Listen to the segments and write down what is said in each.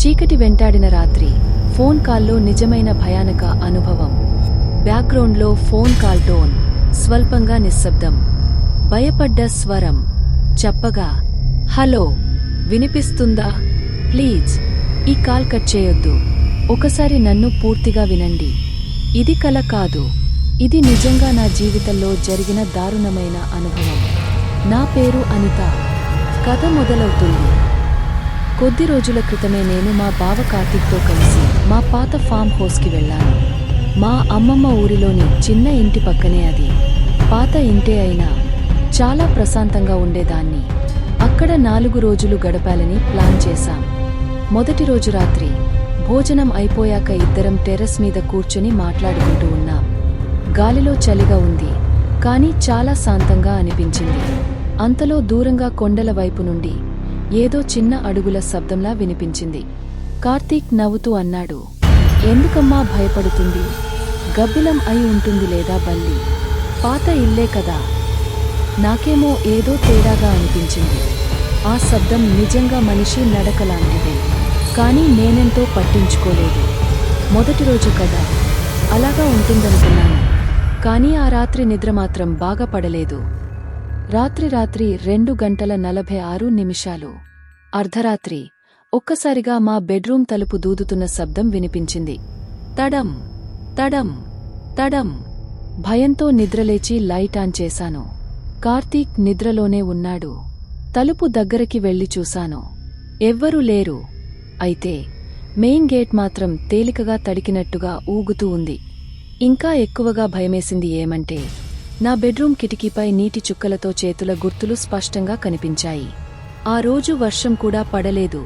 చీకటి వెంటాడిన రాత్రి ఫోన్ కాల్లో నిజమైన భయానక అనుభవం. బ్యాక్గ్రౌండ్లో ఫోన్ కాల్ టోన్ స్వల్పంగా నిశ్శబ్దం. భయపడ్డ స్వరం చెప్పగా, హలో, వినిపిస్తుందా? ప్లీజ్ ఈ కాల్ కట్ చేయొద్దు. ఒకసారి నన్ను పూర్తిగా వినండి. ఇది కల కాదు, ఇది నిజంగా నా జీవితంలో జరిగిన దారుణమైన అనుభవం. నా పేరు అనిత. కథ మొదలవుతుంది. కొద్ది రోజుల క్రితమే నేను మా బావ కార్తీక్తో కలిసి మా పాత ఫామ్ హౌస్కి వెళ్ళాను. మా అమ్మమ్మ ఊరిలోని చిన్న ఇంటి పక్కనే అది. పాత ఇంటే అయినా చాలా ప్రశాంతంగా ఉండేదాన్ని. అక్కడ 4 రోజులు గడపాలని ప్లాన్ చేశాం. మొదటి రోజు రాత్రి భోజనం అయిపోయాక ఇద్దరం టెర్రస్ మీద కూర్చుని మాట్లాడుకుంటూ ఉన్నాం. గాలిలో చలిగా ఉంది, కానీ చాలా శాంతంగా అనిపించింది. అంతలో దూరంగా కొండల వైపు నుండి ఏదో చిన్న అడుగుల శబ్దంలా వినిపించింది. కార్తీక్ నవ్వుతూ అన్నాడు, ఎందుకమ్మా భయపడుతుంది? గబ్బిలం అయి ఉంటుంది లేదా బల్లి. పాత ఇల్లే కదా. నాకేమో ఏదో తేడాగా అనిపించింది. ఆ శబ్దం నిజంగా మనిషి నడకలాంటిదే, కానీ నేనెంతో పట్టించుకోలేదు. మొదటి రోజు కదా, అలాగా ఉంటుందనుకున్నాను. కానీ ఆ రాత్రి నిద్ర మాత్రం బాగా పడలేదు. రాత్రి 2:46 అర్ధరాత్రి ఒక్కసారిగా మా బెడ్రూమ్ తలుపు దూదుతున్న శబ్దం వినిపించింది. తడం తడం తడం. భయంతో నిద్రలేచి లైట్ ఆన్ చేశాను. కార్తీక్ నిద్రలోనే ఉన్నాడు. తలుపు దగ్గరికి వెళ్లి చూశాను. ఎవ్వరూ లేరు. అయితే మెయిన్ గేట్ మాత్రం తేలికగా తడికినట్టుగా ఊగుతూ ఉంది. ఇంకా ఎక్కువగా భయమేసింది ఏమంటే, నా బెడ్రూమ్ కిటికీపై నీటి చుక్కలతో చేతుల గుర్తులు స్పష్టంగా కనిపించాయి. ఆ రోజు వర్షం కూడా పడలేదు.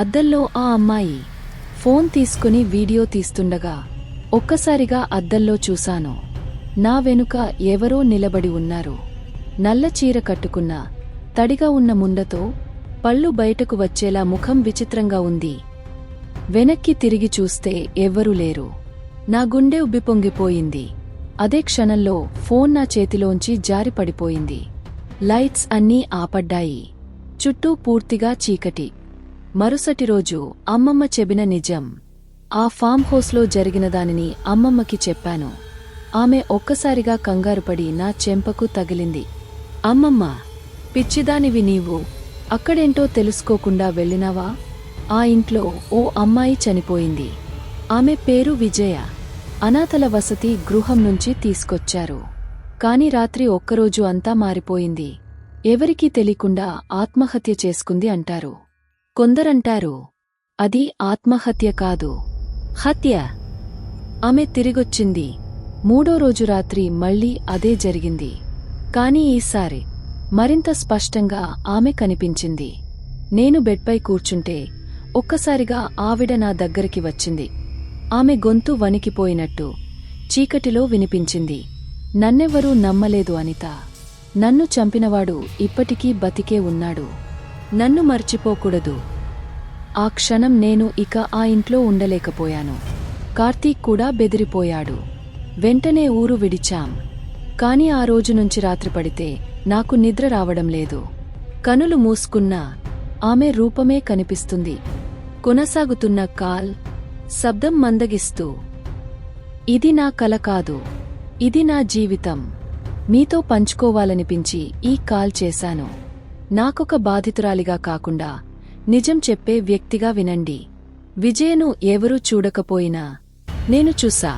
అద్దంలో ఆ అమ్మాయి ఫోన్ తీసుకుని వీడియో తీస్తుండగా ఒక్కసారిగా అద్దంలో చూశాను. నా వెనుక ఎవరో నిలబడి ఉన్నారు. నల్ల చీర కట్టుకున్న, తడిగా ఉన్న ముండతో, పళ్ళు బయటకు వచ్చేలా ముఖం విచిత్రంగా ఉంది. వెనక్కి తిరిగి చూస్తే ఎవ్వరూ లేరు. నా గుండె ఉబ్బిపొంగిపోయింది. అదే క్షణంలో ఫోన్ నా చేతిలోంచి జారి పడిపోయింది. లైట్స్ అన్నీ ఆపడ్డాయి. చుట్టూ పూర్తిగా చీకటి. మరుసటి రోజు అమ్మమ్మ చెప్పిన నిజం. ఆ ఫామ్ హౌస్లో జరిగిన దానిని అమ్మమ్మకి చెప్పాను. ఆమె ఒక్కసారిగా కంగారుపడి నా చెంపకు తగిలింది. అమ్మమ్మ, పిచ్చిదానివి నీవు. అక్కడేంటో తెలుసుకోకుండా వెళ్ళినావా? ఆ ఇంట్లో ఓ అమ్మాయి చనిపోయింది. ఆమె పేరు విజయ. అనాథల వసతి గృహం నుంచి తీసుకొచ్చారు. కాని రాత్రి ఒక్కరోజు అంతా మారిపోయింది. ఎవరికీ తెలియకుండా ఆత్మహత్య చేసుకుంది అంటారు. కొందరంటారు అది ఆత్మహత్య కాదు, హత్య. ఆమె తిరిగొచ్చింది. 3వ రోజు రాత్రి మళ్లీ అదే జరిగింది. కాని ఈసారి మరింత స్పష్టంగా ఆమె కనిపించింది. నేను బెడ్పై కూర్చుంటే ఒక్కసారిగా ఆవిడ నా దగ్గరికి వచ్చింది. ఆమె గొంతు వణికిపోయినట్టు చీకటిలో వినిపించింది. నన్నెవ్వరూ నమ్మలేదు అనిత. నన్ను చంపినవాడు ఇప్పటికీ బతికే ఉన్నాడు. నన్ను మర్చిపోకూడదు. ఆ క్షణం నేను ఇక ఆ ఇంట్లో ఉండలేకపోయాను. కార్తీక్ కూడా బెదిరిపోయాడు. వెంటనే ఊరు విడిచాం. కాని ఆ రోజు నుంచి రాత్రి పడితే నాకు నిద్ర రావడం లేదు. కనులు మూసుకున్నా ఆమె రూపమే కనిపిస్తుంది. కొనసాగుతున్న కాల్ శబ్దం మందగిస్తూ, ఇది నా కల కాదు, ఇది నా జీవితం. మీతో పంచుకోవాలనిపించి ఈ కాల్ చేశాను. నాకొక బాధితురాలిగా కాకుండా నిజం చెప్పే వ్యక్తిగా వినండి. విజయను ఎవరూ చూడకపోయినా నేను చూసా.